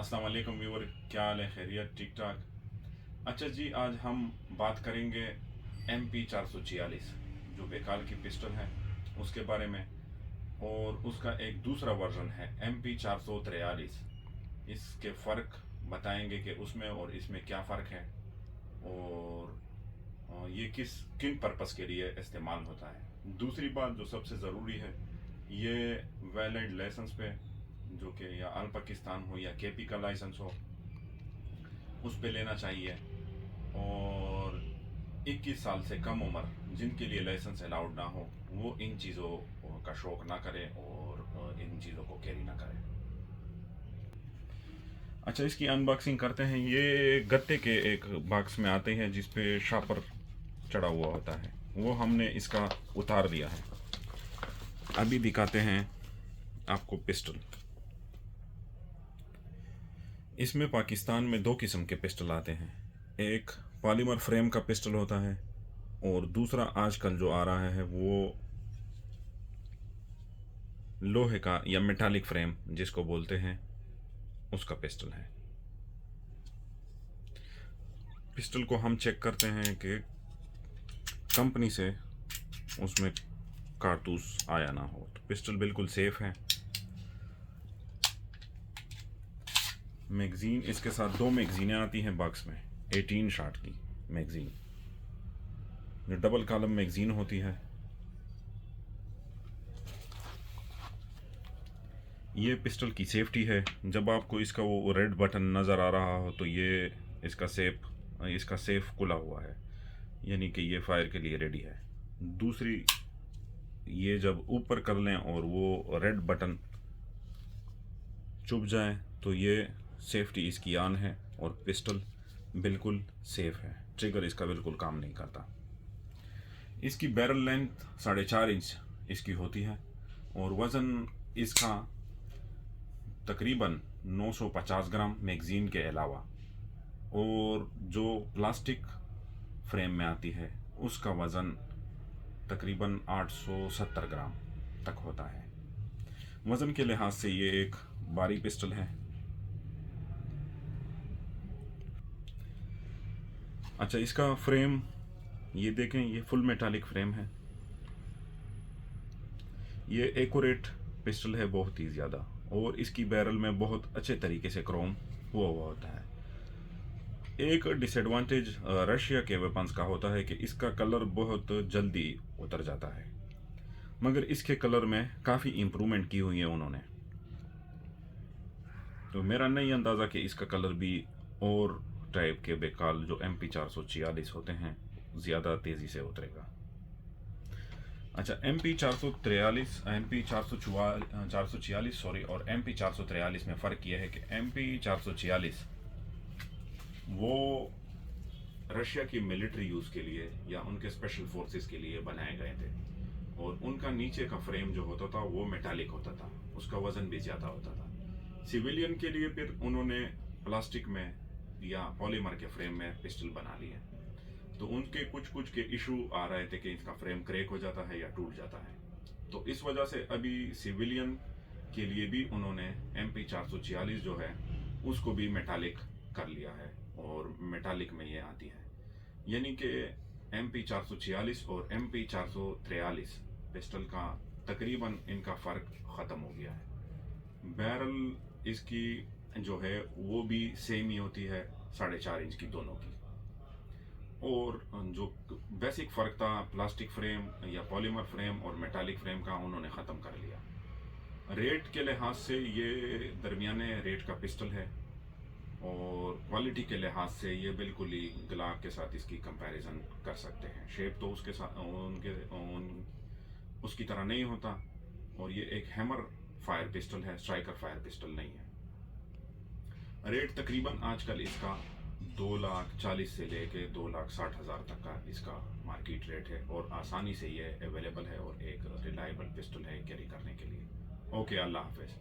अस्सलाम वालेकुम व्यूवर, क्या हाल है? खैरियत? ठीक ठाक। अच्छा जी, आज हम बात करेंगे MP446 जो बेकाल की पिस्टल है उसके बारे में। और उसका एक दूसरा वर्जन है MP443। इसके फ़र्क बताएंगे कि उसमें और इसमें क्या फ़र्क है, और ये किन पर्पस के लिए इस्तेमाल होता है। दूसरी बात जो सबसे ज़रूरी है, ये वैलिड लाइसेंस पे, जो कि या अल पाकिस्तान हो या KP का लाइसेंस हो, उस पे लेना चाहिए। और 21 साल से कम उम्र जिनके लिए लाइसेंस अलाउड ना हो, वो इन चीज़ों का शौक़ ना करें और इन चीज़ों को कैरी ना करें। अच्छा, इसकी अनबॉक्सिंग करते हैं। ये गत्ते के एक बॉक्स में आते हैं जिस पे शापर चढ़ा हुआ होता है, वो हमने इसका उतार दिया है। अभी दिखाते हैं आपको पिस्टल। इसमें पाकिस्तान में दो किस्म के पिस्टल आते हैं। एक पॉलीमर फ्रेम का पिस्टल होता है, और दूसरा आजकल जो आ रहा है वो लोहे का या मेटालिक फ्रेम जिसको बोलते हैं, उसका पिस्टल है। पिस्टल को हम चेक करते हैं कि कंपनी से उसमें कारतूस आया ना हो। तो पिस्टल बिल्कुल सेफ है। मैगज़ीन इसके साथ दो मैगज़ीनें आती हैं बॉक्स में, 18 शॉट की मैगज़ीन, जो डबल कॉलम मैगज़ीन होती है। ये पिस्टल की सेफ्टी है। जब आपको इसका वो रेड बटन नज़र आ रहा हो तो ये इसका सेफ खुला हुआ है, यानी कि ये फायर के लिए रेडी है। दूसरी, ये जब ऊपर कर लें और वो रेड बटन चुभ जाए तो ये सेफ्टी इसकी ऑन है और पिस्टल बिल्कुल सेफ है। ट्रिगर इसका बिल्कुल काम नहीं करता। इसकी बैरल लेंथ 4.5 इंच इसकी होती है, और वज़न इसका तकरीबन 950 ग्राम मैगज़ीन के अलावा। और जो प्लास्टिक फ्रेम में आती है उसका वज़न तकरीबन 870 ग्राम तक होता है। वज़न के लिहाज से ये एक भारी पिस्टल है। अच्छा, इसका फ्रेम ये देखें, ये फुल मेटालिक फ्रेम है। ये एक्यूरेट पिस्टल है बहुत ही ज़्यादा, और इसकी बैरल में बहुत अच्छे तरीके से क्रोम हुआ होता है। एक डिसएडवांटेज रशिया के वेपन्स का होता है कि इसका कलर बहुत जल्दी उतर जाता है, मगर इसके कलर में काफ़ी इम्प्रूवमेंट की हुई है उन्होंने। तो मेरा नहीं अंदाज़ा कि इसका कलर भी और टाइप के बेकाल जो MP446 होते हैं ज़्यादा तेज़ी से उतरेगा। अच्छा, MP446 सॉरी और MP443 में फ़र्क यह है कि MP446 वो रशिया की मिलिट्री यूज़ के लिए या उनके स्पेशल फोर्सेस के लिए बनाए गए थे, और उनका नीचे का फ्रेम जो होता था वो मेटालिक होता था, उसका वज़न भी ज़्यादा होता था। सिविलियन के लिए फिर उन्होंने प्लास्टिक में या पॉलीमर के फ्रेम में पिस्टल बना लिए। तो उनके कुछ के इशू आ रहे थे कि इसका फ्रेम क्रैक हो जाता है या टूट जाता है। तो इस वजह से अभी सिविलियन के लिए भी उन्होंने MP446 जो है उसको भी मेटालिक कर लिया है, और मेटालिक में ये आती है। यानी कि MP446 और MP443 पिस्टल का तकरीबन इनका फ़र्क ख़त्म हो गया है। बैरल इसकी जो है वो भी सेम ही होती है, 4.5 इंच की दोनों की। और जो बेसिक फ़र्क था प्लास्टिक फ्रेम या पॉलीमर फ्रेम और मेटालिक फ्रेम का, उन्होंने ख़त्म कर लिया। रेट के लिहाज से ये दरमियाने रेट का पिस्टल है, और क्वालिटी के लिहाज से ये बिल्कुल ही ग्लाक के साथ इसकी कंपैरिजन कर सकते हैं। शेप तो उसके साथ उसकी तरह नहीं होता, और ये एक हैमर फायर पिस्टल है, स्ट्राइकर फायर पिस्टल नहीं है। रेट तकरीबन आजकल इसका 2,40,000 से लेके 2,60,000 तक का इसका मार्केट रेट है, और आसानी से ये अवेलेबल है और एक रिलायबल पिस्टल है कैरी करने के लिए। ओके, अल्लाह हाफिज़।